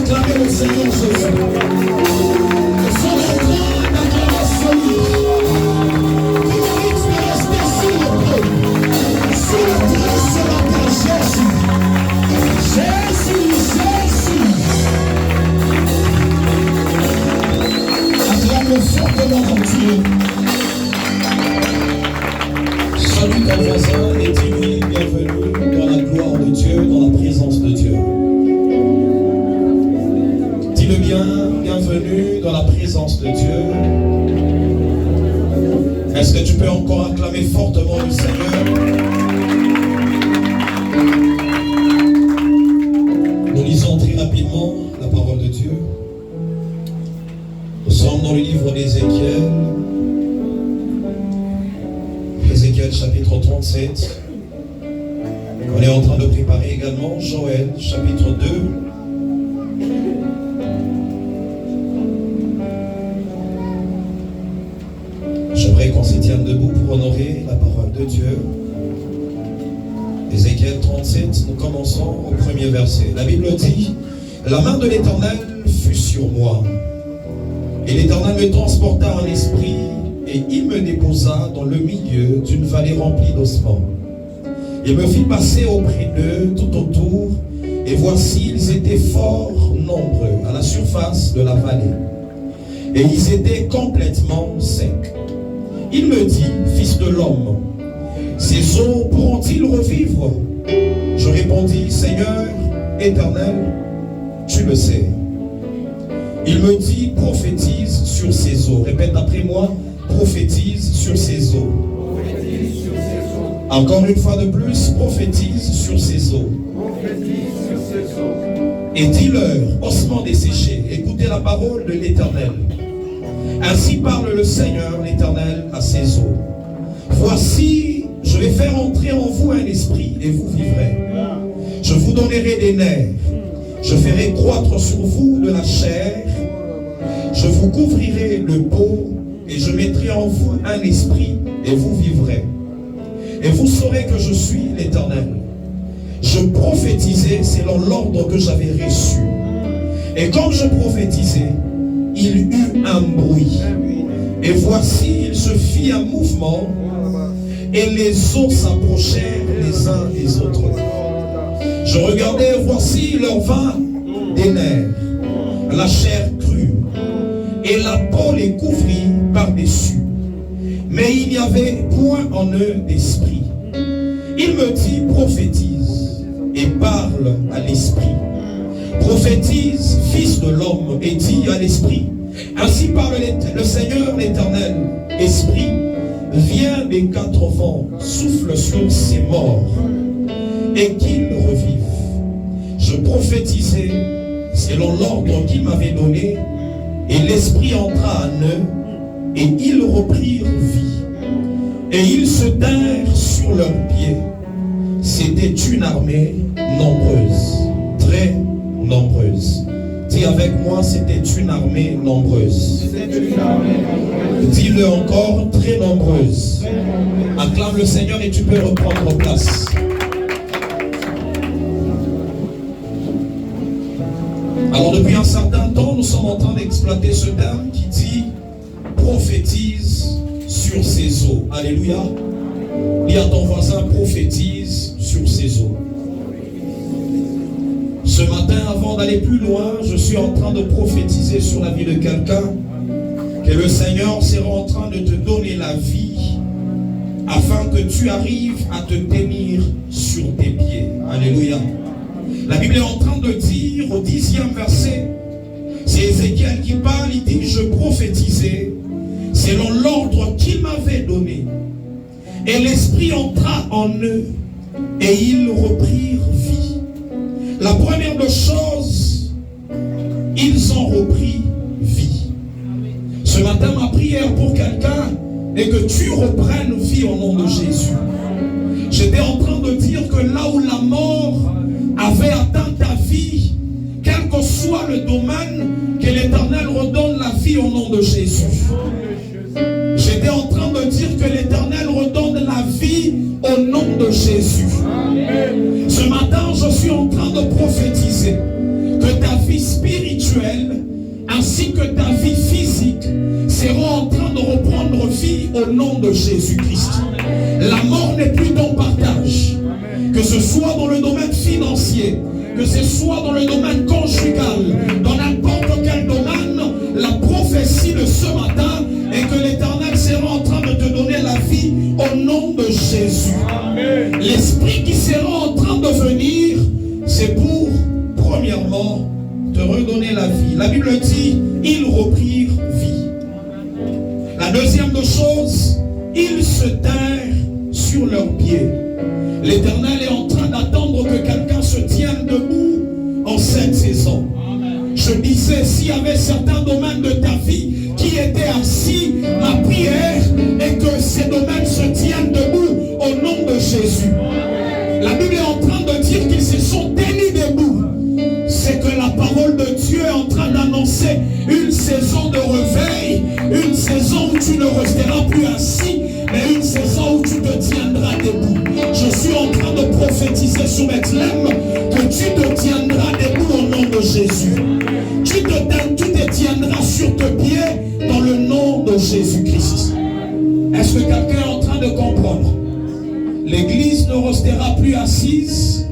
acclamer le Seigneur Jésus. C'est le grand acclamation. Il mérite de rester sur le trône. Sur le trône, c'est la terre Jésus. Jésus, Jésus. Acclame fortement ton Dieu. Salue ton voisin et dis-lui bienvenue dans la gloire de Dieu, dans la présence de Dieu. Dis-le bien, bienvenue dans la présence de Dieu. Est-ce que tu peux encore acclamer fortement le Seigneur? Nous lisons très rapidement la parole de Dieu. Nous sommes dans le livre d'Ézéchiel. Ézéchiel chapitre 37. On est en train de préparer également Joël chapitre 2. J'aimerais qu'on se tienne debout pour honorer la parole de Dieu. Ézéchiel 37, nous commençons au premier verset. La Bible dit: la main de l'Éternel fut sur moi, et l'Éternel me transporta en esprit, et il me déposa dans le milieu d'une vallée remplie d'ossements. Il me fit passer auprès d'eux tout autour, et voici, ils étaient fort nombreux à la surface de la vallée, et ils étaient complètement secs. Il me dit: fils de l'homme, ces eaux pourront-ils revivre? Je répondis: Seigneur éternel, tu le sais. Il me dit: prophétise sur ces eaux. Répète après moi: prophétise sur ces eaux. Encore une fois de plus, prophétise sur ces eaux. Et dis-leur, ossements desséchés, écoutez la parole de l'Éternel. Ainsi parle le Seigneur l'Éternel à ces eaux. Voici, je vais faire entrer en vous un esprit et vous vivrez. Je vous donnerai des nerfs. Je ferai croître sur vous de la chair. Je vous couvrirai le peau et je mettrai en vous un esprit et vous vivrez. Et vous saurez que je suis l'Éternel. Je prophétisais selon l'ordre que j'avais reçu. Et comme je prophétisais, il eut un bruit. Et voici, il se fit un mouvement, et les eaux s'approchèrent les uns des autres. Je regardais, et voici, leur vin des nerfs, la chair crue, et la peau les couvrit par-dessus. Mais il n'y avait point en eux d'esprit. Il me dit: prophétise et parle à l'esprit. Prophétise, fils de l'homme, et dis à l'esprit: ainsi parle le Seigneur l'Éternel. Esprit, viens des quatre vents, souffle sur ces morts, et qu'ils revivent. Je prophétisais selon l'ordre qu'il m'avait donné, et l'esprit entra en eux, et ils reprirent vie. Et ils se tinrent sur leurs pieds. C'était une armée nombreuse, très nombreuse. Dis avec moi: c'était une armée nombreuse. Dis-le encore: très nombreuse. Acclame le Seigneur et tu peux reprendre place. Alors depuis un certain temps, nous sommes en train d'exploiter ce terme qui dit: prophétise sur ces eaux. Alléluia. Dis à ton voisin: prophétise sur ces eaux. Ce matin, avant d'aller plus loin, je suis en train de prophétiser sur la vie de quelqu'un que le Seigneur sera en train de te donner la vie afin que tu arrives à te tenir sur tes pieds. Alléluia. La Bible est en train de dire au 10e verset, c'est Ézéchiel qui parle, il dit: je prophétisais selon l'ordre qu'il m'avait donné. Et l'esprit entra en eux et ils reprirent vie. La première des choses, ils ont repris vie. Ce matin, ma prière pour quelqu'un est que tu reprennes vie au nom de Jésus. J'étais en train de dire que là où la mort avait atteint ta vie, quel que soit le domaine, que l'Éternel redonne la vie au nom de Jésus. J'étais en train de dire que l'Éternel redonne la vie au nom de Jésus. Ce matin, je suis en train de prophétiser que ta vie spirituelle ainsi que ta vie physique seront en train de reprendre vie au nom de Jésus-Christ. La mort n'est plus ton partage. Que ce soit dans le domaine financier, que ce soit dans le domaine conjugal, dans n'importe quel domaine, la prophétie de ce matin est que l'Éternel sera en train de te donner la vie au nom de Jésus. L'esprit qui sera en train de venir, c'est pour, premièrement, te redonner la vie. La Bible dit, ils reprirent vie. La deuxième des choses, ils se tinrent sur leurs pieds. L'Éternel est en train d'attendre que quelqu'un se tienne debout en cette saison. Je disais, s'il y avait certains domaines de ta vie qui étaient assis, ma prière est que ces domaines se tiennent debout au nom de Jésus. La Bible est en train de dire qu'ils se sont tenus debout. C'est que la parole de Dieu est en train d'annoncer une saison de réveil, une saison où tu ne resteras plus assis, mais une saison où tu te tiendras debout. Je suis en train de prophétiser sur Bethléem que tu te tiendras debout au nom de Jésus. Tu te tiendras sur tes pieds dans le nom de Jésus-Christ. Est-ce que quelqu'un est en train de comprendre? L'église ne restera plus assise.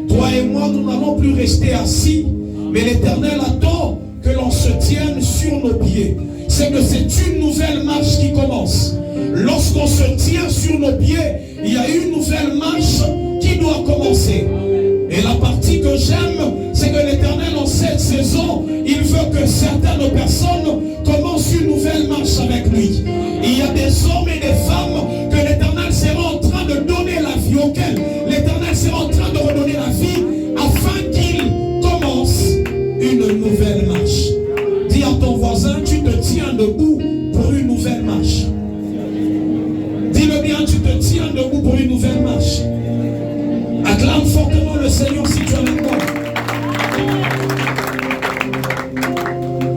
Toi et moi, nous n'allons plus rester assis. Mais l'Éternel attend que l'on se tienne sur nos pieds. C'est que c'est une nouvelle marche qui commence. Lorsqu'on se tient sur nos pieds, il y a une nouvelle marche qui doit commencer. Et la partie que j'aime, c'est que l'Éternel en cette saison, il veut que certaines personnes commencent une nouvelle marche avec lui. Il y a des hommes et des femmes que l'Éternel sera en train de donner la vie, auxquels l'Éternel sera en train de redonner la vie, afin qu'ils commencent une nouvelle marche. Dis à ton voisin, tu te tiens debout pour une nouvelle marche. Dis-le bien, tu te tiens debout pour une nouvelle marche. Acclame fortement le Seigneur si tu es avec moi.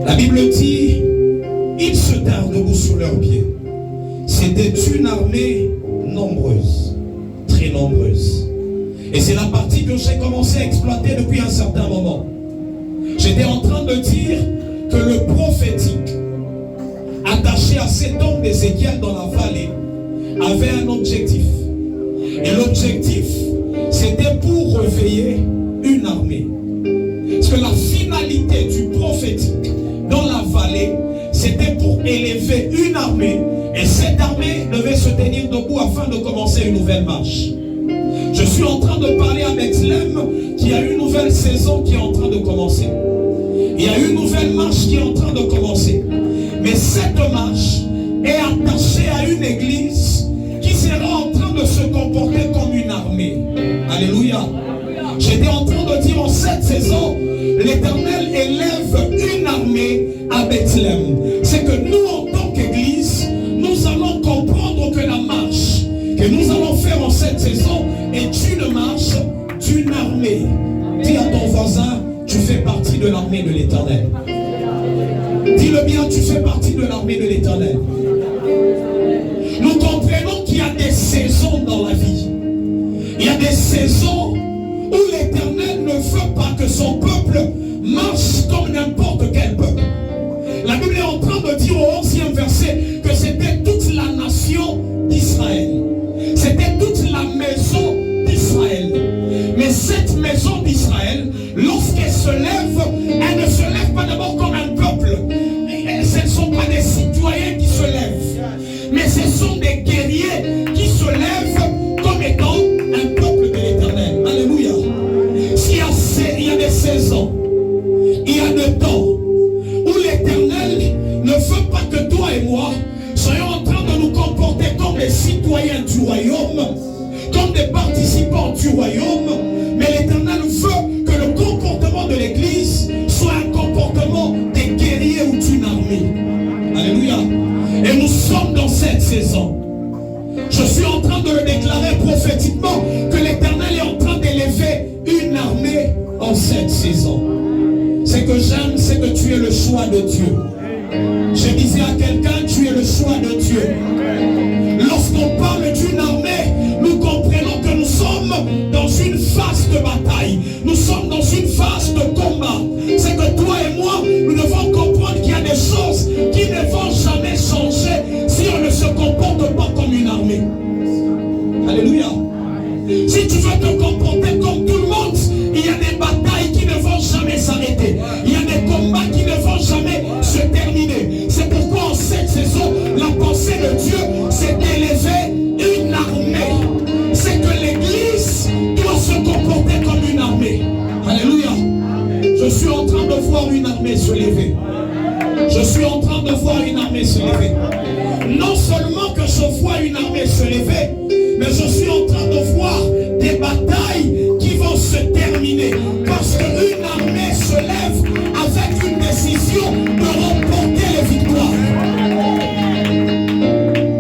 La Bible dit, ils se tinrent debout sur leurs pieds. C'était une armée nombreuse, très nombreuse. Et c'est la partie que j'ai commencé à exploiter depuis un certain moment. J'étais en train de dire que le prophétique, attaché à cet homme d'Ézéchiel dans la vallée, avait un objectif. Et l'objectif, c'était pour réveiller une armée. Parce que la finalité du prophétique dans la vallée, c'était pour élever une armée. Et cette armée devait se tenir debout afin de commencer une nouvelle marche. Je suis en train de parler à Bethléem qu'il y a une nouvelle saison qui est en train de commencer. Il y a une nouvelle marche qui est en train de commencer. Mais cette marche est attachée à une église qui sera en train de se comporter comme une armée. Alléluia. J'étais en train de dire en cette saison, l'Éternel élève une armée à Bethléem. C'est que nous, en tant qu'église, nous allons comprendre que la marche que nous allons faire en cette saison est une marche d'une armée. Dis à ton voisin, tu fais partie de l'armée de l'Éternel. Dis-le bien, tu fais partie de l'armée de l'Éternel. Nous comprenons qu'il y a des saisons dans la vie. Il y a des saisons où l'Éternel ne veut pas que son peuple marche comme n'importe quel peuple. La Bible est en train de dire au 11e verset que c'était toute la nation d'Israël. C'était toute la maison d'Israël. Mais cette maison d'Israël, lorsqu'elle se lève, elle ne se lève pas d'abord comme un peuple. Ce ne sont pas des citoyens qui se lèvent, mais ce sont des guerriers qui se lèvent comme étant un peuple de l'Éternel. Alléluia. Il y a des saisons, il y a des temps où l'Éternel ne veut pas que toi et moi soyons en train de nous comporter comme des citoyens du royaume, comme des participants du royaume, mais l'Éternel veut que le comportement de l'Église soit un comportement des guerriers ou d'une armée. Alléluia. Et nous sommes dans cette saison. Je suis en train de le déclarer prophétiquement que l'Éternel est en train d'élever une armée en cette saison. Ce que j'aime, c'est que tu es le choix de Dieu. Je disais à quelqu'un, tu es le choix de Dieu. Lorsqu'on parle d'une armée, nous comprenons que nous sommes dans une phase de bataille. Nous sommes dans une phase de combat. C'est que toi et moi, nous devons comprendre train de voir une armée se lever. Je suis en train de voir une armée se lever. Non seulement que je vois une armée se lever, mais je suis en train de voir des batailles qui vont se terminer. Parce qu'une armée se lève avec une décision de remporter les victoires.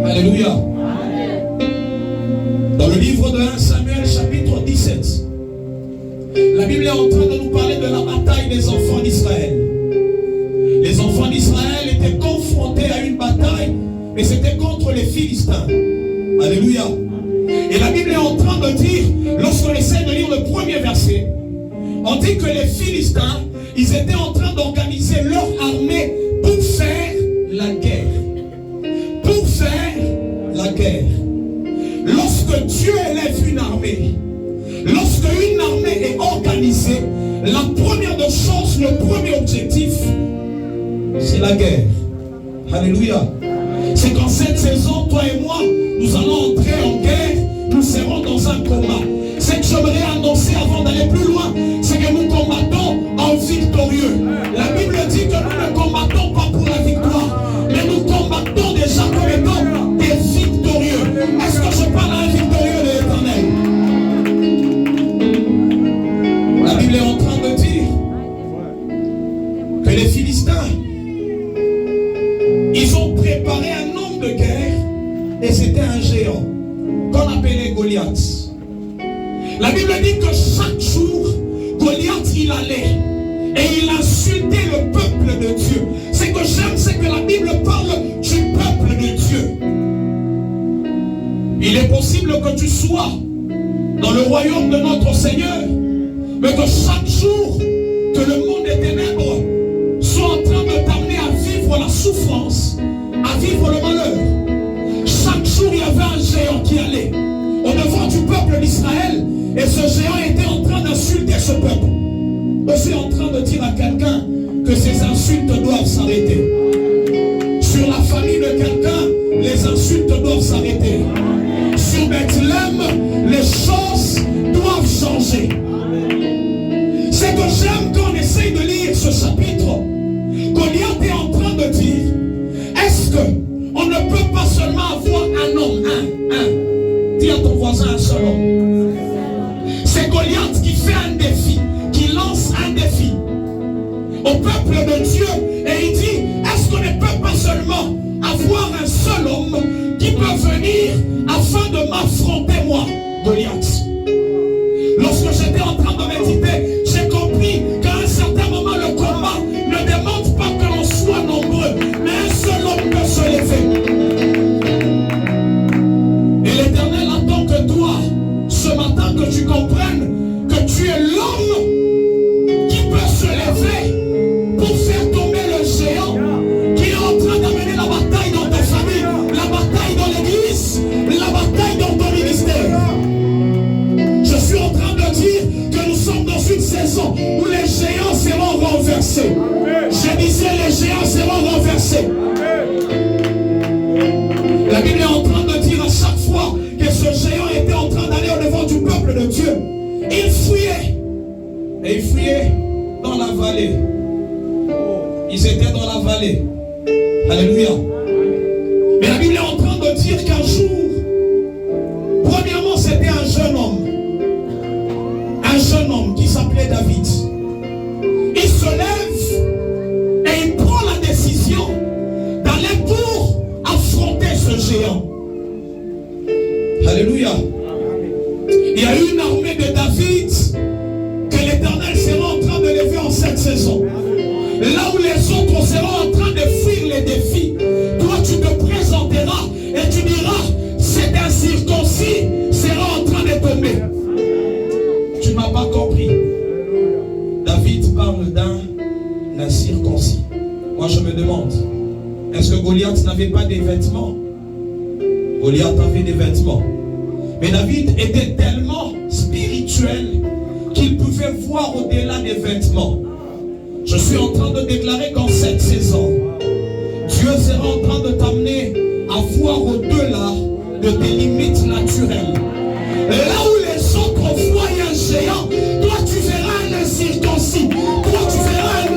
Alléluia. Dans le livre de 1 Samuel chapitre 17, la Bible est en train de nous parler de la bataille des enfants d'Israël. Les enfants d'Israël étaient confrontés à une bataille, mais c'était contre les Philistins. Alléluia. Et la Bible est en train de dire, lorsqu'on essaie de lire le premier verset, on dit que les Philistins, ils étaient en train d'organiser leur armée pour faire la guerre. Pour faire la guerre. Lorsque Dieu élève une armée, lorsque une armée est organisée, la première des choses, le premier objectif, c'est la guerre. Alléluia. C'est qu'en cette saison, toi et moi, nous allons entrer en guerre, nous serons dans un combat. Ce que j'aimerais annoncer avant d'aller plus loin, c'est que nous combattons en victorieux. La Bible dit que nous ne combattons pas pour la victoire, mais nous combattons déjà comme étant des victorieux. Est-ce que je parle à un victorieux de l'Éternel? La Bible est en train de dire que les Philistins, ils ont préparé un homme de guerre et c'était un géant qu'on appelait Goliath. La Bible dit que chaque jour, Goliath il allait et il insultait le peuple de Dieu. Ce que j'aime, c'est que la Bible parle du peuple de Dieu. Il est possible que tu sois dans le royaume de notre Seigneur, mais que chaque jour que le monde des ténèbres soit en train de t'amener à vivre la souffrance, à vivre le malheur. Chaque jour, il y avait un géant qui allait au-devant du peuple d'Israël et ce géant était en train d'insulter ce peuple. Je suis en train de dire à quelqu'un que ces insultes doivent s'arrêter. Sur la famille de quelqu'un, les insultes doivent s'arrêter. Sur Bethléem, les choses doivent changer. C'est que j'aime quand on essaye de lire ce chapitre. Goliath est en train de dire, est-ce qu'on ne peut pas seulement avoir un homme, un? Dis à ton voisin un seul homme. C'est Goliath qui fait un défi, qui lance un défi au peuple de Dieu et il dit, est-ce qu'on ne peut pas seulement avoir un seul homme qui peut venir afin de m'affronter moi, Goliath? Lorsque j'étais en train de méditer, j'ai compris qu'à un certain moment le combat ne demande pas que l'on soit nombreux, mais un seul homme peut se lever. Et l'Éternel attend que toi, ce matin, que tu comprennes que tu es l'homme qui peut se lever pour faire tomber le géant qui est en train d'amener la bataille dans ta famille, la bataille dans l'église, la bataille dans ton ministère. Je suis en train de dire que nous sommes dans une saison où les géants seront renversés. Je disais, les géants seront renversés. La Bible est en train de dire à chaque fois que ce géant était en train d'aller au-devant du peuple de Dieu, il fuyait. Et il fuyait dans la vallée. Ils étaient dans la vallée. Alléluia. Mais la Bible est en train de dire qu'un jour, premièrement, c'était un jeune homme. Un jeune homme qui s'appelait David. Il se lève et il prend la décision d'aller pour affronter ce géant. Alléluia. Il y a eu une armée de David que l'Éternel sera en train de lever en cette saison. Là où les autres seront en train de fuir les défis, toi tu te présenteras et tu diras, cet incirconcis sera en train de tomber. Tu ne m'as pas compris. David parle d'un incirconcis. Moi je me demande, est-ce que Goliath n'avait pas des vêtements? Goliath avait des vêtements. Mais David était tellement spirituel qu'il pouvait voir au-delà des vêtements. Je suis en train de déclarer qu'en cette saison, Dieu sera en train de t'amener à voir au-delà de tes limites naturelles. Là où les autres voient un géant, toi tu verras un incirconcis. Toi tu verras un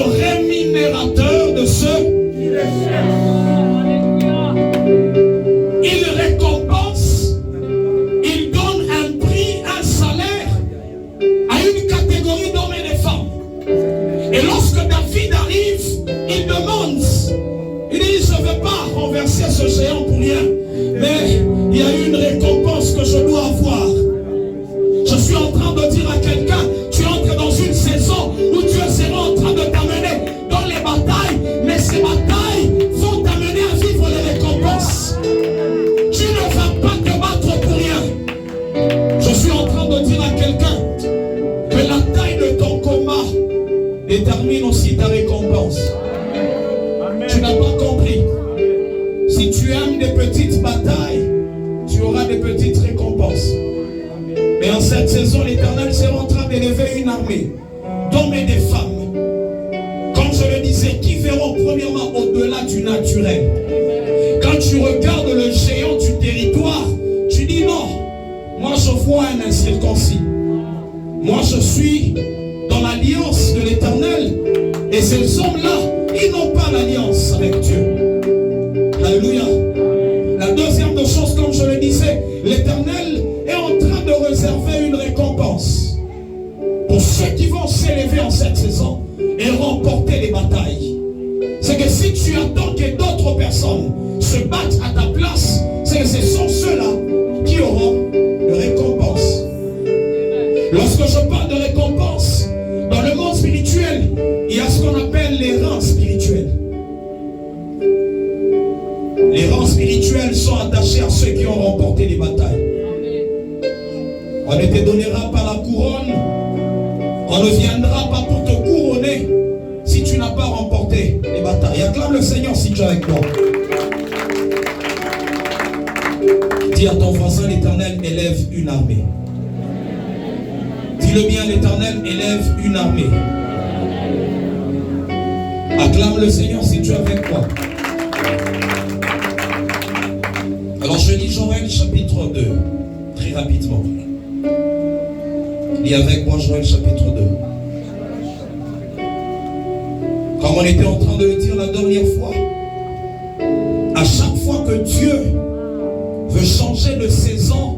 rémunérateur de ceux qui le cherchent. Il récompense, il donne un prix, un salaire à une catégorie d'hommes et de femmes. Et lorsque David arrive, il demande, il dit, je ne vais pas renverser ce géant pour rien, mais il y a une récompense que je dois avoir. Je suis en train de dire à quelqu'un, tu entres dans une saison où Dieu sera en train de t'amener dans les batailles, mais ces batailles vont t'amener à vivre les récompenses. Tu ne vas pas te battre pour rien. Je suis en train de dire à quelqu'un que la taille de ton combat détermine aussi ta récompense. Tu n'as pas compris. Si tu aimes des petites batailles, tu auras des petites récompenses. Mais en cette saison, l'Éternel sera en train d'élever une armée d'hommes et de femmes. Comme je le disais, qui verront premièrement au-delà du naturel. Quand tu regardes le géant du territoire, tu dis non, moi je vois un incirconcis. Moi je suis dans l'alliance de l'Éternel. Et ces hommes-là, ils n'ont pas l'alliance avec Dieu. Alléluia. La deuxième de chose, comme je le disais, l'Éternel est en train de réserver une récompense pour ceux qui vont s'élever en cette saison et remporter les batailles. C'est que si tu attends que d'autres personnes se battent à ta place, c'est que ce sont ceux-là qui auront de récompense. Lorsque je parle de récompense, dans le monde spirituel, il y a ce qu'on appelle les rangs spirituels. Les rangs spirituels sont attachés à ceux qui ont remporté les batailles. On ne te donnera pas la couronne. On ne viendra pas pour te couronner si tu n'as pas remporté les batailles. Acclame le Seigneur si tu es avec moi. Dis à ton voisin, l'Éternel élève une armée. Dis-le bien, l'Éternel élève une armée. Acclame le Seigneur si tu es avec moi. Alors je lis Joël chapitre 2, très rapidement. Lis avec moi Joël chapitre 2. Comme on était en train de le dire la dernière fois, à chaque fois que Dieu veut changer de saison,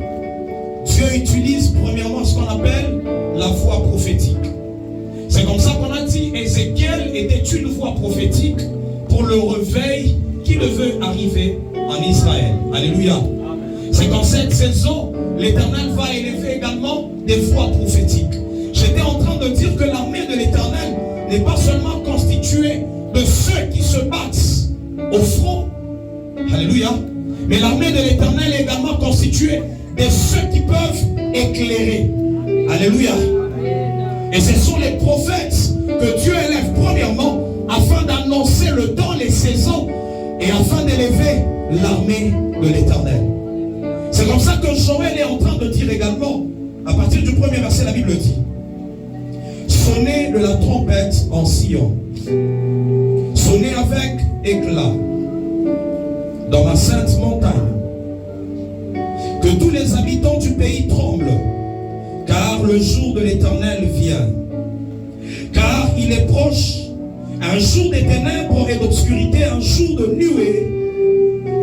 Dieu utilise premièrement ce qu'on appelle la voix prophétique. C'est comme ça qu'on a dit, Ézéchiel était une voix prophétique pour le réveil qui devait arriver en Israël. Alléluia. C'est qu'en cette saison, l'Éternel va élever également des voix prophétiques. J'étais en train de dire que l'armée de l'Éternel n'est pas seulement constituée de ceux qui se battent au front. Alléluia. Mais l'armée de l'Éternel est également constituée de ceux qui peuvent éclairer. Alléluia. Et ce sont les prophètes que Dieu élève premièrement afin d'annoncer le temps, les saisons et afin d'élever l'armée de l'Éternel. C'est comme ça que Joël est en train de dire également, à partir du premier verset, la Bible dit: sonnez de la trompette en Sion, sonnez avec éclat dans ma sainte montagne, que tous les habitants du pays tremblent, car le jour de l'Éternel vient, car il est proche, un jour des ténèbres et d'obscurité, un jour de nuées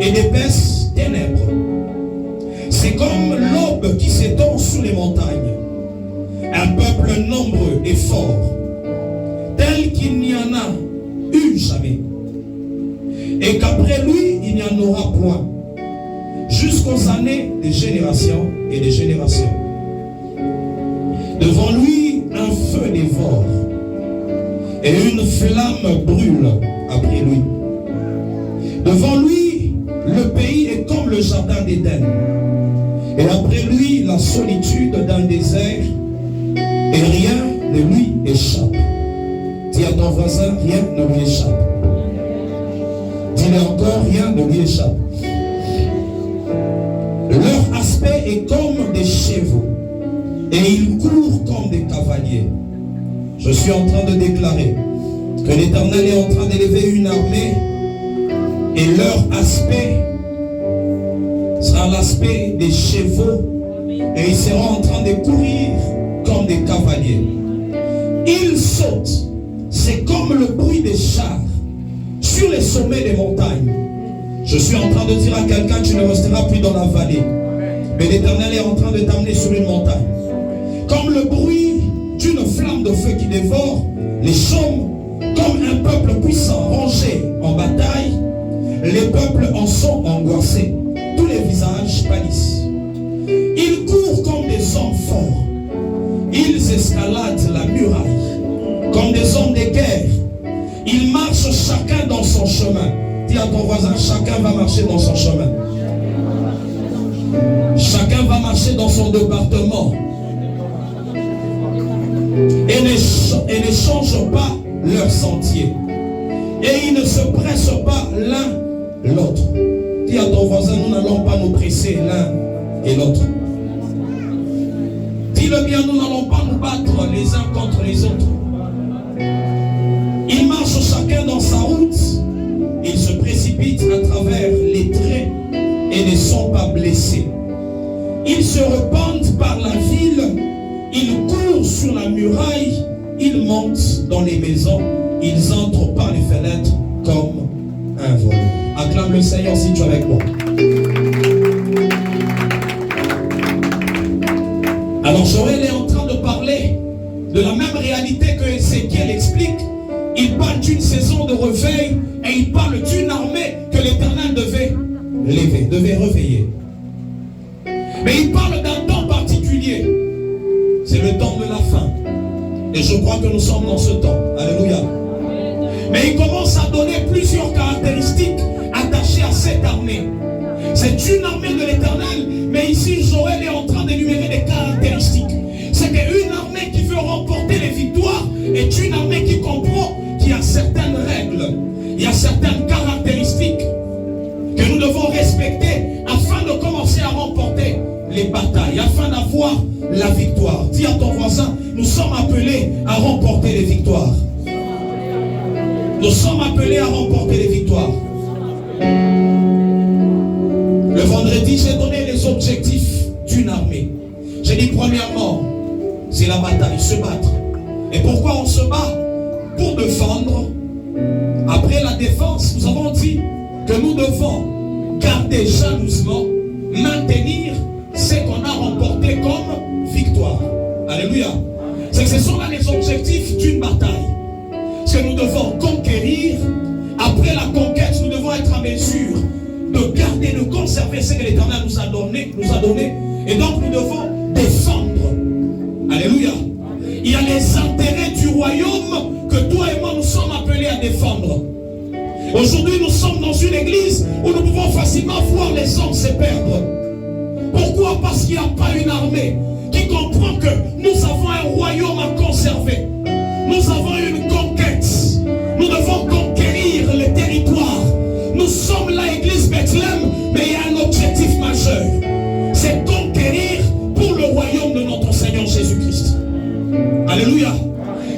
et d'épaisses ténèbres. C'est comme l'aube qui s'étend sous les montagnes, un peuple nombreux et fort, tel qu'il n'y en a eu jamais, et qu'après lui il n'y en aura point, jusqu'aux années des générations et des générations. Devant lui un feu dévore, et une flamme brûle après lui. Devant lui, le pays est comme le jardin d'Éden. Et après lui, la solitude d'un désert. Et rien ne lui échappe. Dis à ton voisin, rien ne lui échappe. Dis-le encore, rien ne lui échappe. Leur aspect est comme des chevaux. Et ils courent comme des cavaliers. Je suis en train de déclarer que l'Éternel est en train d'élever une armée et leur aspect sera l'aspect des chevaux et ils seront en train de courir comme des cavaliers. Ils sautent, c'est comme comme le bruit des chars sur les sommets des montagnes. Je suis en train de dire à quelqu'un, tu ne resteras plus dans la vallée, mais l'Éternel est en train de t'amener sur une montagne. Comme le bruit d'une flamme de feu qui dévore les chaumes, comme un peuple puissant rangé en bataille, les peuples en sont angoissés, tous les visages pâlissent. Ils courent comme des hommes forts, ils escaladent la muraille, comme des hommes de guerre. Ils marchent chacun dans son chemin. Dis à ton voisin, chacun va marcher dans son chemin. Chacun va marcher dans son département. Et ne changent pas leur sentier. Et ils ne se pressent pas l'un l'autre. Dis à ton voisin, nous n'allons pas nous presser l'un et l'autre. Dis-le bien, nous n'allons pas nous battre les uns contre les autres. Ils marchent chacun dans sa route. Ils se précipitent à travers les traits et ne sont pas blessés. Ils se répandent par la ville. Ils courent sur la muraille. Ils montent dans les maisons. Ils entrent par les fenêtres comme un voleur. Acclame le Seigneur si tu es avec moi. Alors Joël est en train de parler de la même réalité que Ézéchiel explique. Il parle d'une saison de réveil et il parle d'une armée que l'Éternel devait lever, devait réveiller. Mais il parle d'un temps particulier. C'est le temps de la fin. Et je crois que nous sommes dans ce temps. Alléluia. Mais il commence à donner plusieurs caractéristiques attachées à cette armée. C'est une armée de l'Éternel, mais ici Joël est en train d'énumérer des caractéristiques. C'est qu'une armée qui veut remporter les victoires est une armée qui comprend qu'il y a certaines règles, il y a certaines caractéristiques que nous devons respecter afin de commencer à remporter les batailles, afin d'avoir la victoire. Dis à ton voisin, nous sommes appelés à remporter les victoires. Nous sommes appelés à remporter les victoires. Le vendredi, j'ai donné les objectifs d'une armée. J'ai dit premièrement, c'est la bataille, se battre. Et pourquoi on se bat? Pour défendre. Après la défense, nous avons dit que nous devons garder jalousement, maintenir ce qu'on a remporté comme victoire. Alléluia. C'est que ce sont là les objectifs d'une bataille. Ce que nous devons conquérir. Après la conquête, nous devons être en mesure de garder, de conserver ce que l'Éternel nous a donné. Et donc nous devons défendre. Alléluia. Il y a les intérêts du royaume que toi et moi nous sommes appelés à défendre. Aujourd'hui nous sommes dans une église où nous pouvons facilement voir les hommes se perdre. Pourquoi? Parce qu'il n'y a pas une armée qui comprend que nous avons un royaume à conserver. Nous avons une conquête. Nous devons conquérir les territoires. Nous sommes la église Bethléem, mais il y a un objectif majeur. C'est conquérir pour le royaume de notre Seigneur Jésus-Christ. Alléluia.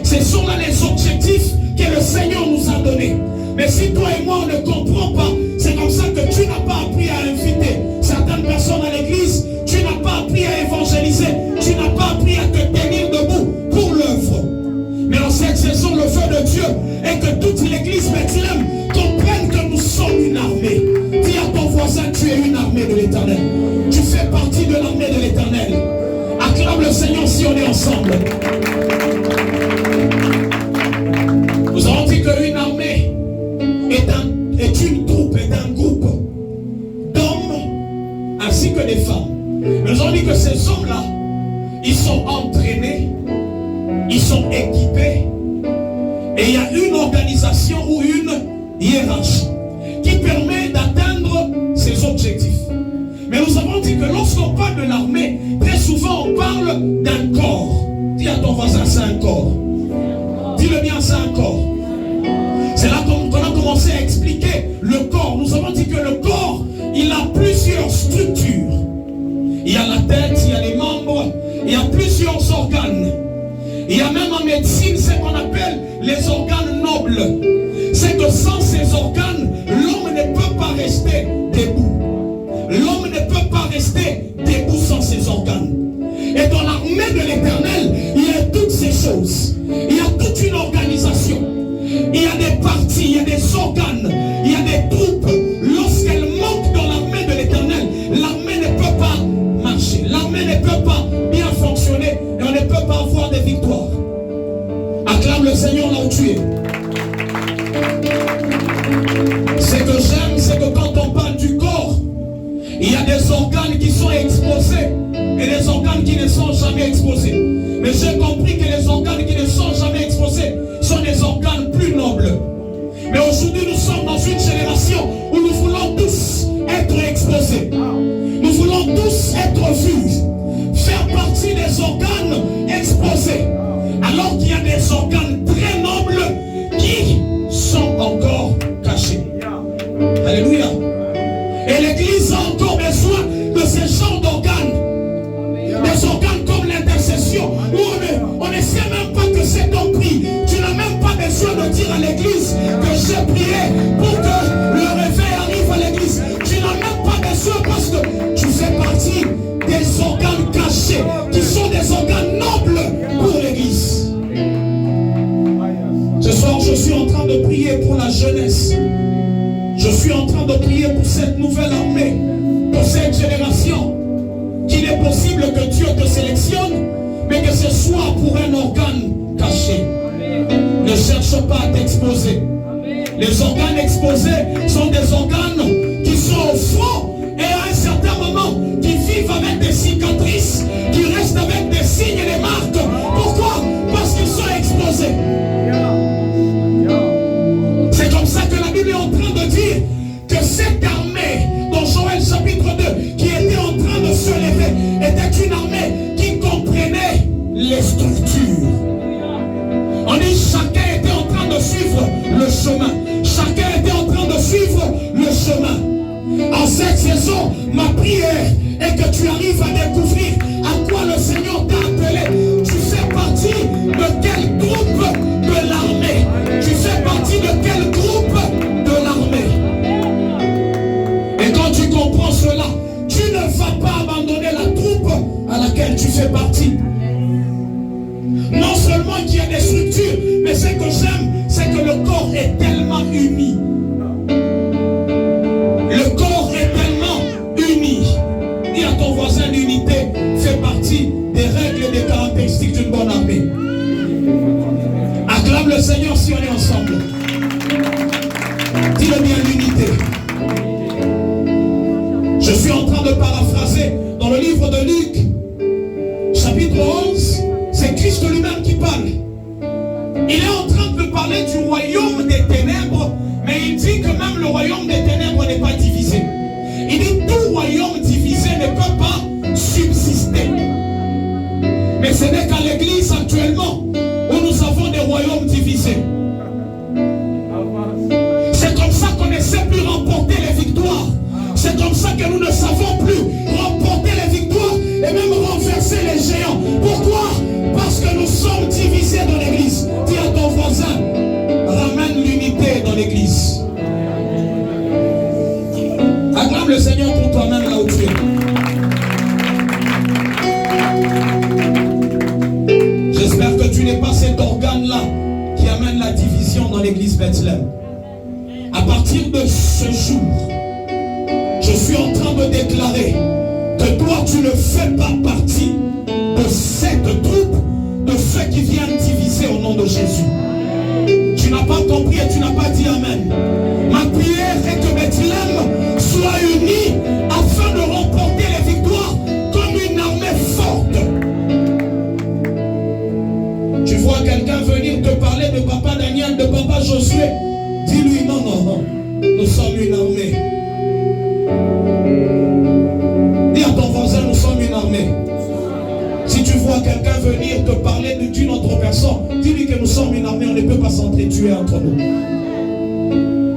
Ce sont là les objectifs que le Seigneur nous a donnés. Mais si toi et moi on ne comprend pas, c'est comme ça que tu n'as pas appris à inviter certaines personnes à l'église, tu n'as pas appris à évangéliser, tu n'as pas appris à te tenir debout pour l'œuvre. Mais en cette saison, le feu de Dieu est que toute l'église Bethléem comprenne que nous sommes une armée. Dis à ton voisin, tu es une armée de l'Éternel. Tu fais partie de l'armée de l'Éternel. Acclame le Seigneur si on est ensemble. Nous avons dit qu'une armée est une troupe, est un groupe d'hommes ainsi que des femmes. Nous avons dit que ces hommes-là, ils sont entraînés, ils sont équipés, et il y a une organisation ou une hiérarchie qui permet d'atteindre ces objectifs. Mais nous avons dit que lorsqu'on parle de l'armée, très souvent on parle d'un corps. Dis à ton voisin, c'est un corps. Dis-le bien, c'est un corps. C'est là qu'on a commencé à expliquer le corps. Nous avons dit que le corps, il a plusieurs structures. Il y a la tête, il y a les membres, il y a plusieurs organes. Il y a même en médecine ce qu'on appelle les organes nobles. C'est que sans ces organes, l'homme ne peut pas rester debout. L'homme ne peut pas rester debout sans ses organes. Et dans l'armée de l'Éternel, il y a toutes ces choses. Il y a toute une organisation. des parties, il y a des organes, il y a des troupes. Lorsqu'elles manquent dans l'armée de l'Éternel, l'armée ne peut pas marcher, l'armée ne peut pas bien fonctionner et on ne peut pas avoir des victoires. Acclame le Seigneur là où tu es. Ce que j'aime, c'est que quand on parle du corps, il y a des organes qui sont exposés et des organes qui ne sont jamais exposés. Mais j'ai compris que les organes qui ne sont jamais exposés sont des organes plus nobles. Mais aujourd'hui, nous sommes dans une génération où nous voulons tous être exposés. Nous voulons tous être vus, faire partie des organes exposés. Alors qu'il y a des organes très nobles qui sont encore cachés. Alléluia. Et l'Église a encore besoin de ce genre d'organes. Des organes comme l'intercession, où on ne sait même pas que c'est ton prix. Tu n'as même pas besoin de dire à l'Église que j'ai prié pour que le réveil arrive à l'Église. Tu n'as même pas besoin parce que tu fais partie des organes cachés, qui sont des organes nobles pour l'Église. Ce soir, je suis en train de prier pour la jeunesse. Je suis en train de prier pour cette nouvelle armée, pour cette génération. Qu'il est possible que Dieu te sélectionne, mais que ce soit pour un organe caché. Ne cherche pas à t'exposer. Les organes exposés sont des organes qui sont au fond et à un certain moment qui vivent avec des cicatrices, qui restent avec des signes et des marques. Pourquoi? Parce qu'ils sont exposés. C'est comme ça que la Bible est en train de dire que cette armée, dans Joël chapitre 2, qui était en train de se lever, était une armée qui comprenait les structures. On dit chacun était en train de suivre le chemin. Chacun était en train de suivre le chemin. En cette saison, ma prière est que tu arrives à découvrir à quoi le Seigneur t'a appelé. Tu fais partie de quel groupe de l'armée? Tu fais partie de quel groupe de l'armée? Et quand tu comprends cela, tu ne vas pas abandonner la troupe à laquelle tu fais partie. Non seulement qu'il y a des structures, mais ce que j'aime, c'est que le corps est tellement uni. Le corps est tellement uni. Dis à ton voisin, l'unité fait partie des règles et des caractéristiques d'une bonne armée. Acclame le Seigneur si on est ensemble. Dis-le bien, l'unité. Je suis en train de paraphraser dans le livre de Luc, chapitre 11, c'est Christ lui-même qui parle. Il est en train de parler du royaume des ténèbres, mais il dit que même le royaume des ténèbres n'est pas divisé. Il dit tout royaume divisé ne peut pas subsister. Mais ce n'est qu'à l'église actuellement où nous avons des royaumes divisés. C'est comme ça qu'on ne sait plus remporter les victoires. C'est comme ça que nous ne savons plus remporter les victoires et même renverser les géants. Pourquoi? Parce que nous sommes divisés dans l'église. Dis à ton voisin, ramène l'unité dans l'église. Acclame le Seigneur pour toi-même là où tu es. J'espère que tu n'es pas cet organe-là qui amène la division dans l'église Bethléem. À partir de ce jour, je suis en train de déclarer que toi, tu ne fais pas partie de cette troupe, de ceux qui viennent diviser au nom de Jésus. Tu n'as pas compris et tu n'as pas dit Amen. Ma prière est que Bethléem soit unie afin de remporter les victoires comme une armée forte. Tu vois quelqu'un venir te parler de papa Daniel, de papa Josué. Dis-lui non, non, non. Nous sommes une armée. Dis à ton voisin, nous sommes une armée. Si tu vois quelqu'un venir te parler d'une autre personne, dis-lui que nous sommes une armée, on ne peut pas s'entretuer entre nous.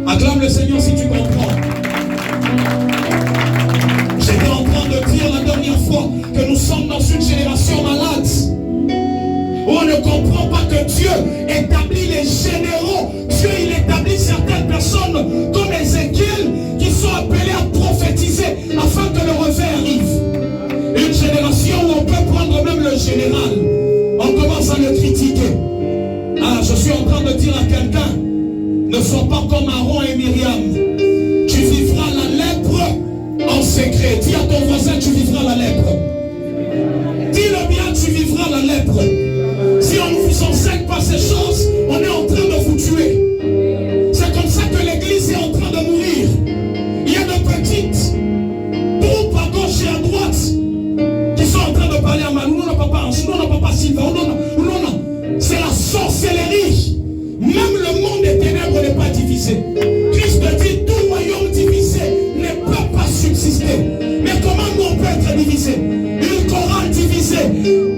Acclame le Seigneur si tu comprends. J'étais en train de dire la dernière fois que nous sommes dans une génération malade, où on ne comprend pas que Dieu établit les généraux. Dieu, il établit certaines personnes comme Ézéchiel qui sont appelées à prophétiser afin que le réveil arrive. Une génération où on peut prendre même le général. On commence à le critiquer. Ah, je suis en train de dire à quelqu'un Ne sois pas comme Aaron et Myriam. Tu vivras la lèpre en secret. Dis à ton voisin, tu vivras la lèpre. Dis-le bien, tu vivras la lèpre. Si on ne vous enseigne pas ces choses, on est en train de vous tuer. C'est comme ça que l'église est en train de mourir. Il y a de petites groupes à gauche et à droite qui sont en train de parler à Malou. Non, papa, non, papa, Sylvain, non. C'est la sorcellerie. Même le monde des ténèbres n'est pas divisé. Christ dit, tout royaume divisé ne peut pas subsister. Mais comment nous on peut être divisé? Une chorale divisée,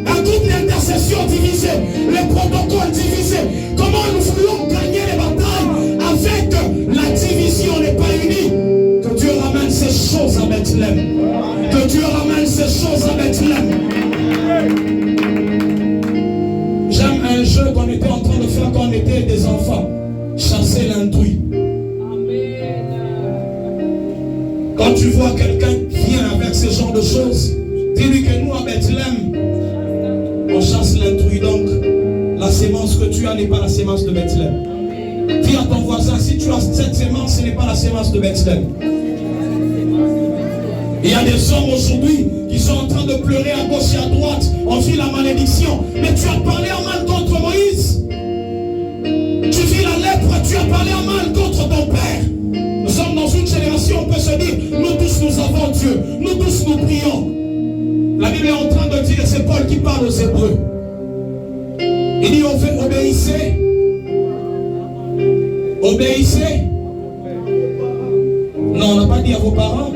un groupe d'intercession divisé, les protocoles divisés. Comment nous voulons gagner les batailles avec la division n'est pas unie? Que Dieu ramène ces choses à Bethléem. Que Dieu ramène ces choses à Bethléem. J'aime un jeu qu'on était en train de faire quand on était des enfants. Chasser l'indouille. Quand tu vois quelqu'un qui vient avec ce genre de choses, dis-lui que nous à Bethléem, on chasse l'intrus. Donc, la sémence que tu as n'est pas la sémence de Bethléem. Dis à ton voisin, si tu as cette sémence, ce n'est pas la sémence de Bethléem. Il y a des hommes aujourd'hui qui sont en train de pleurer à gauche et à droite. On vit la malédiction. Mais tu as parlé en mal contre Moïse. Tu vis la lèpre, tu as parlé en mal contre ton père. Nous sommes dans une génération, on peut se dire, nous tous nous avons Dieu. Nous tous nous prions. La Bible est en train de dire, c'est Paul qui parle aux Hébreux. Il dit, obéissez. Obéissez. Non, on n'a pas dit à vos parents.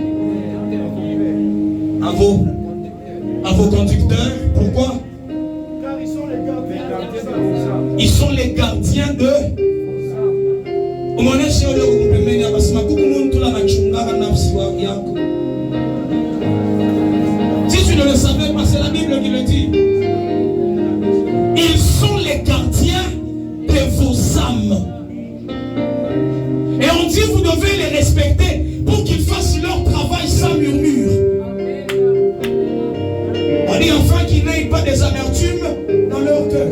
À vos conducteurs. Pourquoi? Car ils sont les gardiens de vos âmes. Ils sont les gardiens de si tu ne le savais pas, c'est la Bible qui le dit. Ils sont les gardiens de vos âmes. Et on dit vous devez les respecter pour qu'ils fassent leur travail sans murmure. On dit enfin qu'ils n'aient pas des amertumes dans leur cœur.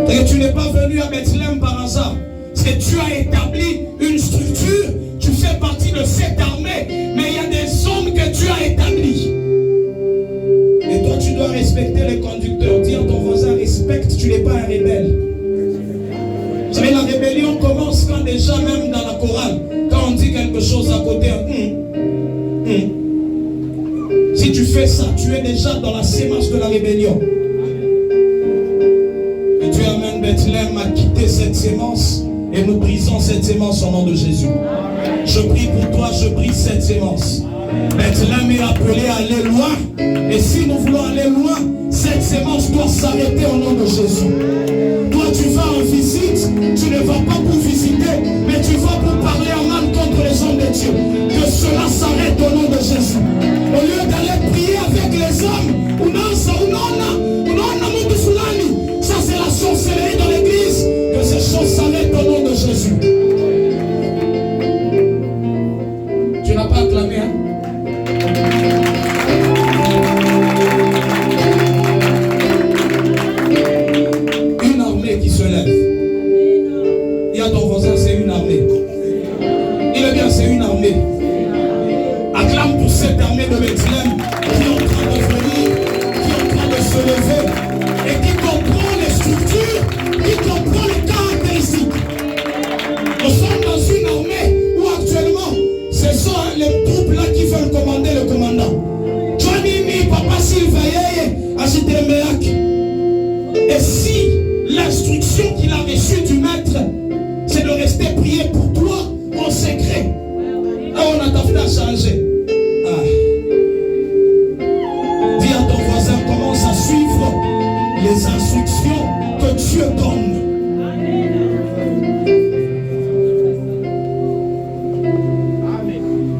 Et tu n'es pas venu à Bethléem par hasard. C'est que tu as établi une structure. Tu fais partie de cette armée. Mais il y a des hommes que tu as établis. Et toi, tu dois respecter les conducteurs. Dis à ton voisin, respecte, tu n'es pas un rebelle. Vous savez, la rébellion commence quand déjà, même dans la chorale, quand on dit quelque chose à côté, si tu fais ça, tu es déjà dans la sémence de la rébellion. Et Dieu amène Bethléem à quitter cette sémence et nous brisons cette sémence au nom de Jésus. Je prie pour toi, je brise cette sémence. Bethléem est appelé à aller loin. Et si nous voulons aller loin, cette sémence doit s'arrêter au nom de Jésus. Toi, tu vas en visite, tu ne vas pas pour visiter, mais tu vas pour parler en mal contre les hommes de Dieu. Que cela s'arrête au nom de Jésus. Au lieu d'aller prier avec les hommes, ça c'est la sorcellerie dans l'église. Que ces choses s'arrêtent au nom de Jésus. Tu n'as pas acclamé, hein? Une armée qui se lève. Dis à ton voisin, c'est une armée. Dis-le bien, c'est une armée. Acclame pour cette armée de Bethléem qui est en train de venir, qui est en train de se lever et qui comprend les structures, qui comprend les caractéristiques. Nous sommes dans une armée où actuellement, ce sont les troupes-là qui veulent commander le commandant. Johnny, Papa Sylvain, Agitemeak. Et si l'instruction qu'il a reçue du maître, c'est de rester prier pour toi en secret, là on a ta fait à changer. Dis à ton voisin, commence à suivre les instructions que Dieu donne.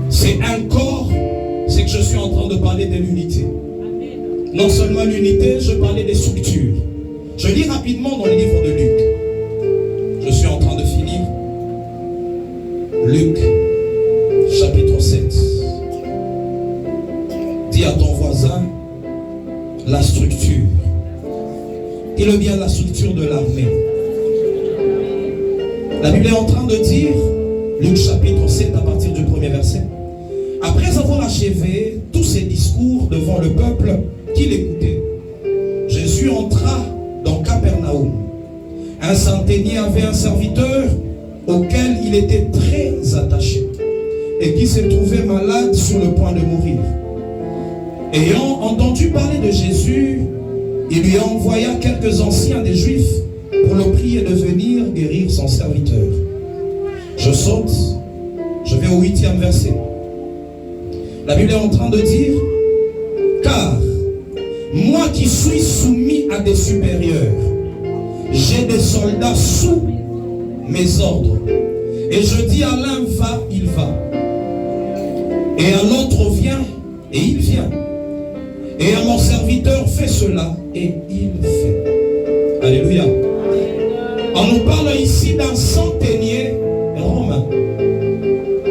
C'est un corps, c'est que je suis en train de parler de l'unité. Non seulement l'unité, je parlais des structures. Je lis rapidement dans le livre de Luc. Je suis en train de finir. Luc, chapitre 7. Dis à ton voisin, la structure. Dis-le bien, la structure structure de l'armée. La Bible est en train de dire, Luc chapitre 7 à partir du premier verset, après avoir achevé tous ses discours devant le peuple qui l'écoutait, Jésus entra dans Capernaum. Un centenier avait un serviteur auquel il était très attaché et qui se trouvait malade sur le point de mourir. Ayant entendu parler de Jésus, il lui envoya quelques anciens des Juifs pour le prier de venir guérir son serviteur. Je saute, je vais au 8e verset. La Bible est en train de dire, car moi qui suis soumis à des supérieurs, j'ai des soldats sous mes ordres. Et je dis à l'un va, il va. Et à l'autre viens, et il vient. Et à mon serviteur fais cela, et il fait. Alléluia. On nous parle ici d'un centenier romain.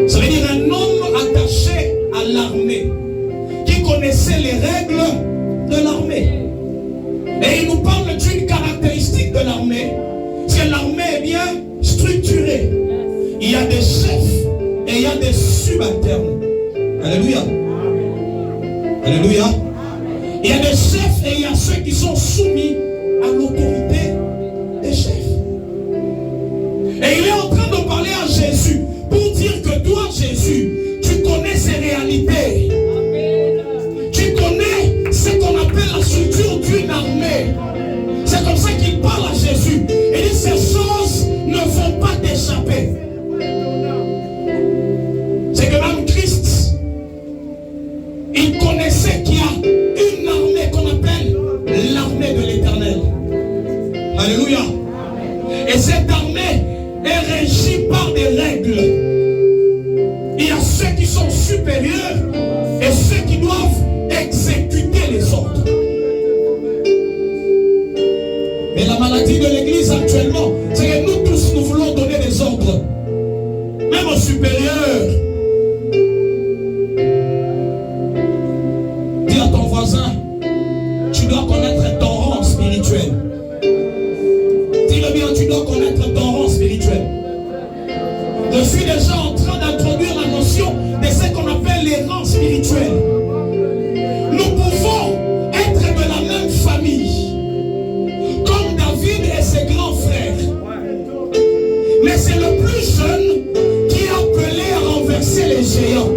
Ça veut dire un homme attaché à l'armée, qui connaissait les règles de l'armée. Et il nous parle d'une caractéristique de l'armée, c'est que l'armée est bien structurée. Il y a des chefs et il y a des subalternes. Alléluia. Alléluia. Il y a des chefs et il y a ceux qui sont soumis à l'autorité des chefs. Et il est en train de parler à Jésus pour dire que toi, Jésus, tu connais ces réalités. Tu connais ce qu'on appelle la structure d'une armée. C'est comme ça qu'il parle à Jésus. Et dit, ces choses ne vont pas t'échapper. C'est que même Christ, il connaissait qu'il y a une armée qu'on appelle l'armée de l'Éternel. Alléluia. Et cette armée est régie par des règles. Il y a ceux qui sont supérieurs et ceux qui doivent exécuter les ordres. Mais la maladie de l'Église actuellement, c'est que nous tous, nous voulons donner des ordres. Même aux supérieurs. Dis à ton voisin, tu dois connaître ton rang spirituel. Dis-le bien, tu dois connaître ton rang spirituel. Je suis déjà en train d'introduire la notion de ce qu'on appelle les rangs spirituels. Nous pouvons être de la même famille, comme David et ses grands frères. Mais c'est le plus jeune qui est appelé à renverser les géants.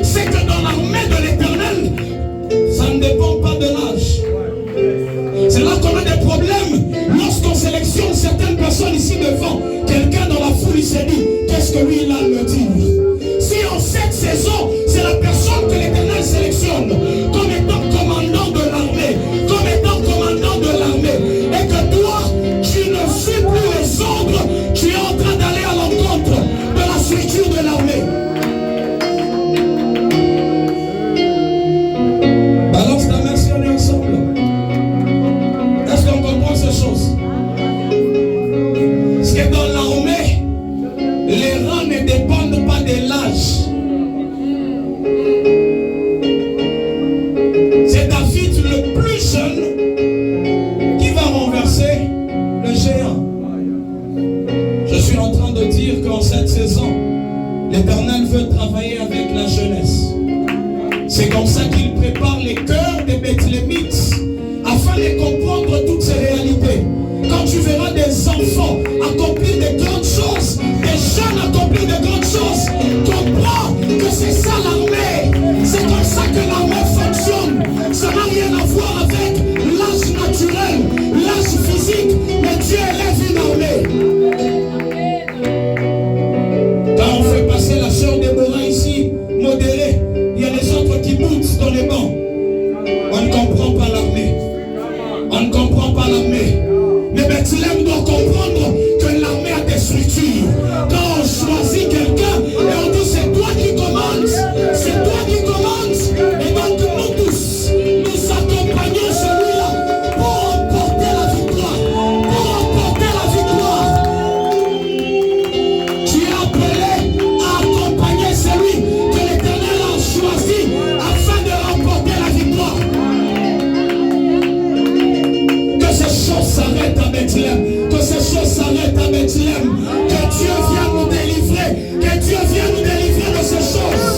C'est que dans l'armée de l'Éternel, ça ne dépend pas de l'âge. C'est là qu'on a des problèmes. Lorsqu'on sélectionne certaines personnes ici devant, quelqu'un dans la foule il s'est dit, qu'est-ce que lui il a à me dire? Si en cette saison, c'est la personne que l'Éternel sélectionne comme étant commandant de l'armée, comme étant commandant de l'armée, et que toi, tu ne suis plus les ordres, tu es en train d'aller à l'encontre de la structure de l'armée. Balance ta main si on est ensemble. Est-ce qu'on comprend ces choses? Parce que dans l'armée, les rangs ne dépendent pas de l'âge. C'est David le plus jeune qui va renverser le géant. Je suis en train de dire qu'en cette saison, l'Éternel veut travailler avec la jeunesse. C'est comme ça qu'il prépare les cœurs des Bethlémites afin de comprendre toutes ces réalités. Quand tu verras des enfants accomplir de grandes choses, des jeunes accomplir de grandes choses, comprends que c'est ça l'armée. C'est comme ça que l'armée fonctionne. Ça n'a rien à voir avec l'âge naturel, l'âge physique, mais Dieu élève une armée. Quand on fait passer la sœur Déborah ici, modérée, il y a des autres qui boutent dans les Bethléem. Que ces choses s'arrêtent à Bethléem. Que Dieu vienne nous délivrer. Que Dieu vienne nous délivrer de ces choses.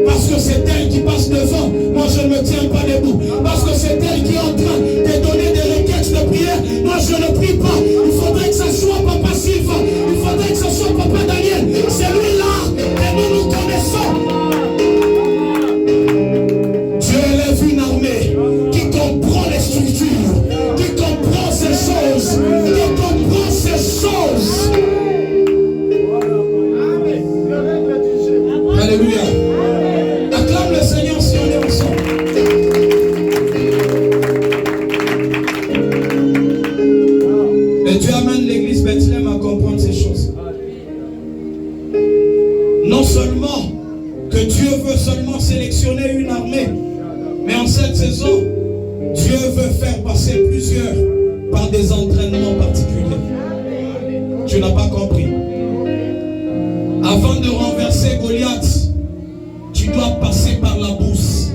Parce que c'est elle qui passe devant. Moi je ne me tiens pas debout. Parce que c'est elle qui est en train de donner des requêtes de prière. Moi je ne prie pas. Il faudrait que ce soit Papa Sylvain. Il faudrait que ce soit Papa Daniel. C'est lui-là que nous connaissons. Dieu élève une armée qui comprend les structures, qui comprend ces choses, qui comprend ces choses. Alléluia. Acclame le Seigneur si on est ensemble. Et Dieu amène l'église Bethléem à comprendre ces choses. Non seulement que Dieu veut seulement sélectionner une armée, mais en cette saison, Dieu veut faire passer plusieurs par des entraînements particuliers. Tu n'as pas compris. Avant de renverser Goliath, tu dois passer par la bourse.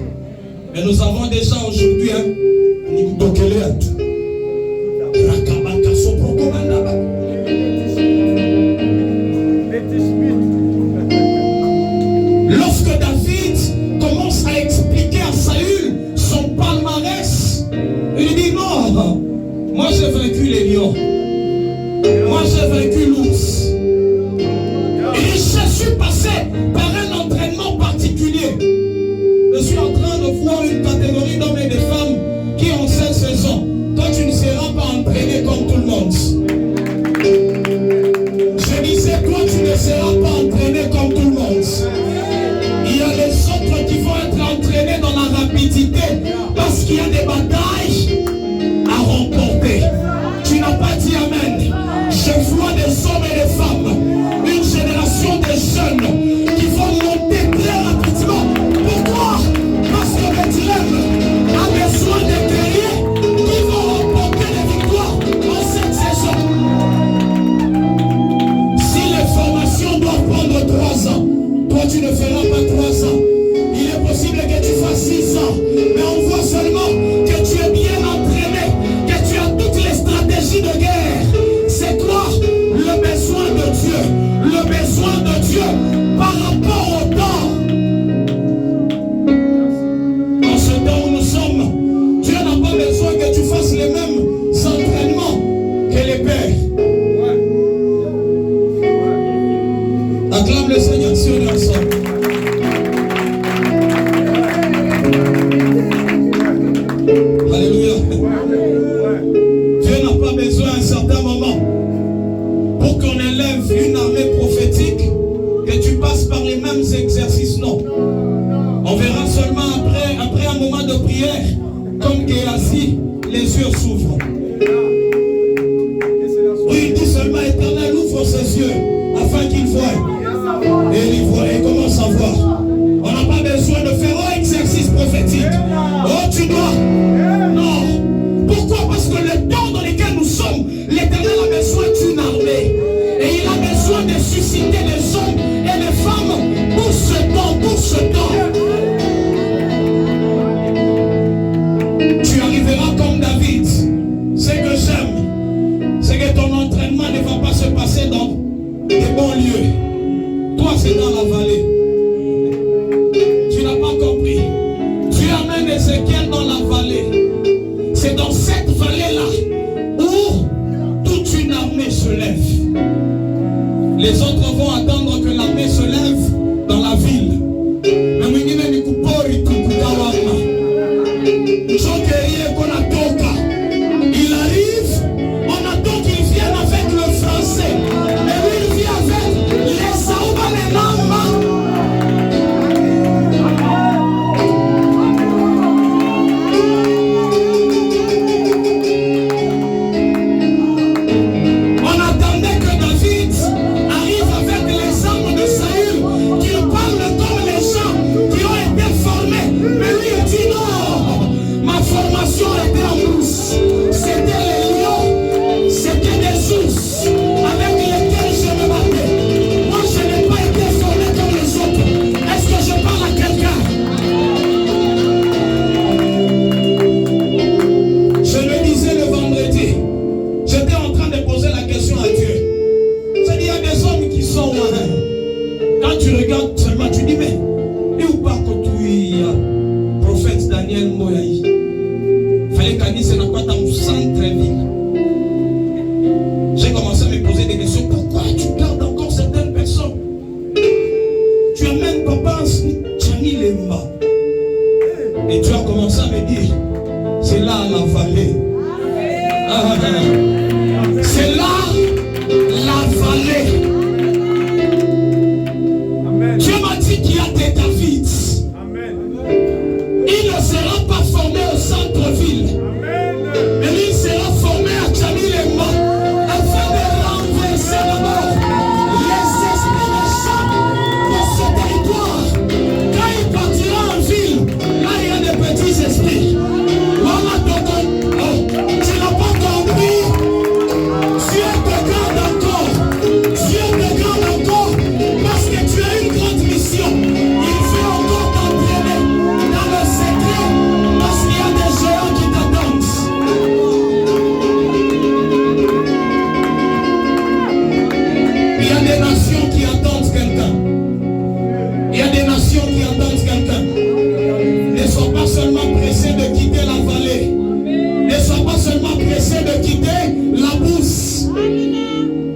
Mais nous avons déjà aujourd'hui lorsque David commence à expliquer à Saül son palmarès, il dit non, moi j'ai vaincu les lions, moi j'ai vaincu l'ours. Il dit je suis passé par un entraînement particulier. Je suis en train de voir une catégorie d'hommes et de femmes qui ont cette saison. Toi tu ne seras pas entraîné comme tout le monde. Je disais toi tu ne seras pas entraîné comme tout le monde. Il y a les autres qui vont être entraînés dans la rapidité parce qu'il y a des batailles à remporter. Tu n'as pas dit amen. Je vois des hommes et des femmes, une génération de jeunes qui vont monter très rapidement. Pourquoi? Parce que Bethléem a besoin de guerriers qui vont remporter les victoires dans cette saison. Si les formations doivent prendre 3 ans, toi tu ne feras pas 3 ans. Il est possible que tu fasses 6 ans. Mais on voit seulement que tu es bien entraîné, que tu as toutes les stratégies de guerre. C'est quoi le besoin de Dieu? Le besoin de Dieu par rapport au temps. En ce temps où nous sommes, Dieu n'a pas besoin que tu fasses les mêmes entraînements que les pères. Acclame le Seigneur si on est ensemble. Alléluia. Dieu n'a pas besoin à un certain moment pour qu'on élève une armée prophétique que tu passes par les mêmes exercices. Non. On verra seulement après un moment de prière, comme Géasi, les yeux s'ouvrent. Oui, il dit seulement Éternel, ouvre ses yeux afin qu'il voie. Et il voit et commence à voir. On n'a pas besoin de faire un exercice prophétique. Oh, tu dois. Non. Pourquoi? Parce que le temps dans lequel nous sommes, l'Éternel a besoin d'une armée. Et il a besoin de susciter des hommes et des femmes pour ce temps, pour ce temps. Tu arriveras comme David. Ce que j'aime, c'est que ton entraînement ne va pas se passer dans des bons lieux. Toi, c'est dans la vallée. Tu n'as pas compris. Tu amènes Ézéchiel dans la vallée. C'est dans cette vallée-là où toute une armée se lève. Les autres vont attendre que l'armée se lève dans la ville. Mais mwingine ni kupori tu kutawama. Chokeriye qu'on atoka. Il arrive, on attend qu'il vienne avec le français. Mais lui il vient avec les saouba, les lambas. On attendait que David arrive avec les armes de Saül, qu'il parle comme les gens qui ont été formés. Mais lui il dit non, ma formation était en brousse. là la vallée. C'est là la vallée. Amen. Dieu m'a dit qu'il y a des David. Amen. Il ne sera pas formé au centre-ville. Amen. Mais il sera formé à Tchamilema afin de renverser d'abord les esprits méchants de ce territoire. Quand il partira en ville, là il y a des petits esprits. Voilà, tu n'as pas compris. Dieu te garde encore. Dieu te garde encore parce que tu as une grande mission. Il veut encore t'entraîner dans le secret parce qu'il y a des géants qui t'attendent. Il y a des nations qui attendent quelqu'un. Il y a des nations qui attendent quelqu'un. Ne sois pas seulement pressé de quitter la vallée. Ne sois pas seulement pressé de quitter la bourse.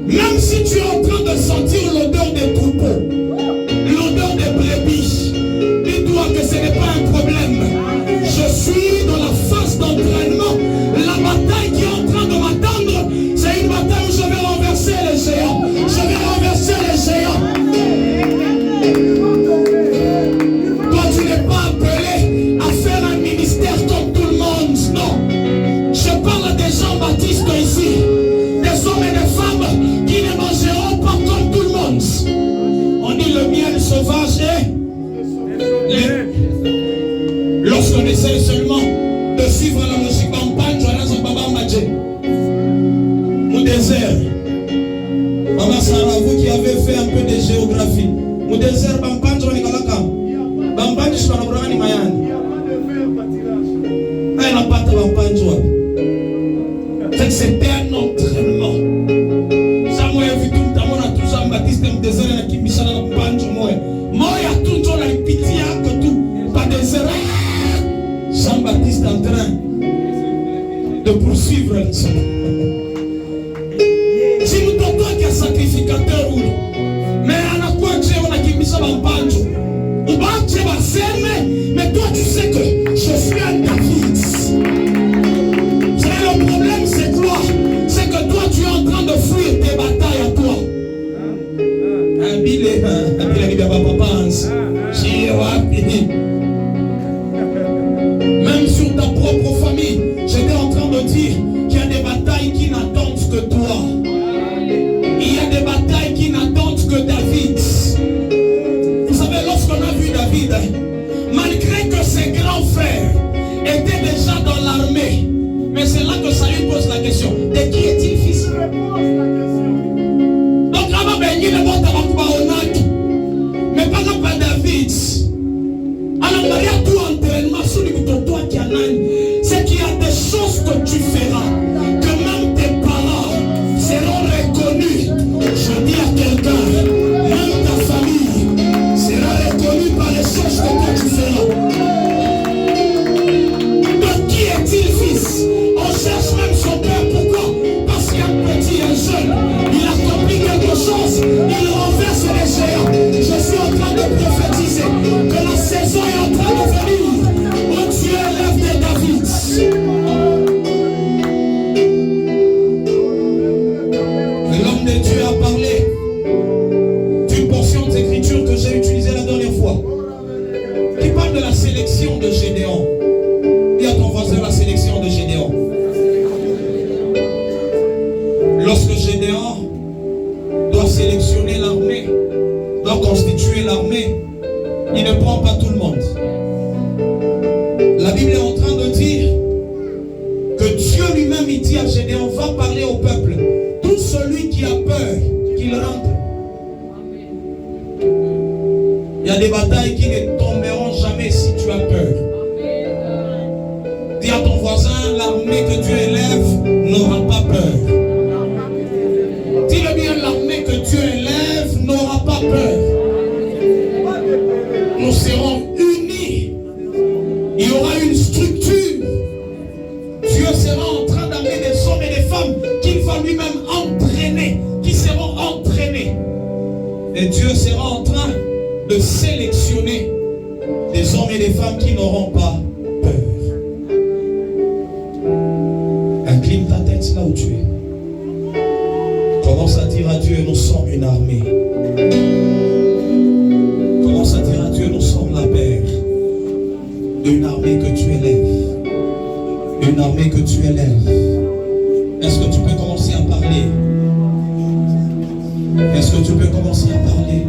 Même si tu es en train de sentir l'odeur des troupeaux, l'odeur des brebis, dis-toi que ce n'est pas un problème. Je suis dans la phase d'entraînement. La bataille qui est en train de m'attendre, c'est une bataille où je vais renverser les géants. Je vais renverser les géants. Toi, tu n'es pas appelé à faire un ministère comme tout le monde. Non. Je parle des Jean-Baptiste ici. Des hommes et des femmes qui ne mangeront pas comme tout le monde. On dit le miel sauvage et lorsqu'on essaie seulement de suivre la musique Bampan, Jonas Baba Madje. Mon désert. Maman Sarah, vous qui avez fait un peu de géographie. Mon désert Bampan, Jonas Kalaka. Bampan, je suis dans le programme de Mayan. Elle n'a pas de Bampan, Jonas. C'était un entraînement. Samuel a vu tout le temps, on a tout Jean-Baptiste, un désert, un qui Michel, un pancho, moi. Moi, il y a tout le temps, il y a pitié, que tout. Pas désert. Jean-Baptiste en train de poursuivre le sang. Si nous t'entendons qu'il y a sacrificateur, mais on a quoi que on a qui Michel, un pancho. On va te mais toi, tu sais que je suis un David. Le problème c'est quoi? C'est que toi tu es en train de fuir tes batailles à toi. Même sur ta propre famille, j'étais en train de dire qu'il y a des batailles qui n'attendent que toi. Il y a des batailles qui n'attendent que David. Vous savez, lorsqu'on a vu David, malgré que ses grands frères étaient déjà dans l'armée, mais c'est là que Saül pose la question. De qui est-il fils? Donc là, mais pas David. Alors, il y a tout entraînement sur le toi qui a c'est qu'il y a des choses que tu feras, que même tes parents seront reconnus. Je dis à quelqu'un, même ta famille sera reconnue par les choses que toi tu feras. De qui est-il fils? On cherche même son père. Pourquoi? Parce qu'un petit, un jeune, il a compris quelque chose, il renverse les géants. Je suis en train de prophétiser que la saison est en train de venir où Dieu élève des David. L'homme de Dieu a parlé d'une portion d'écriture que j'ai utilisée la dernière fois, qui parle de la sélection de Gédéon. Dis à ton voisin la sélection de Gédéon. Lorsque Gédéon doit sélectionner l'armée, doit constituer l'armée, il ne prend pas tout le monde. La Bible est en train de dire que Dieu lui-même, il dit à Gédéon, va parler au peuple. Tout celui qui a peur, qu'il rentre. Il y a des batailles qui ne tomberont jamais si tu as peur. Dis à ton voisin, l'armée que Dieu élève n'aura pas peur. Dis-le bien, l'armée que Dieu élève n'aura pas peur. Nous serons unis. Il y aura une structure. Dieu sera en train d'amener des hommes et des femmes qu'il va lui-même entraîner, qui seront entraînés. Et Dieu sera en train de sélectionner des hommes et des femmes qui n'auront pas peur. Incline ta tête là où tu es. Commence à dire à Dieu, nous sommes une armée. Commence à dire à Dieu, nous sommes la paire d'une armée que tu élèves. Une armée que tu élèves. Est-ce que tu peux commencer à parler? Est-ce que tu peux commencer à parler?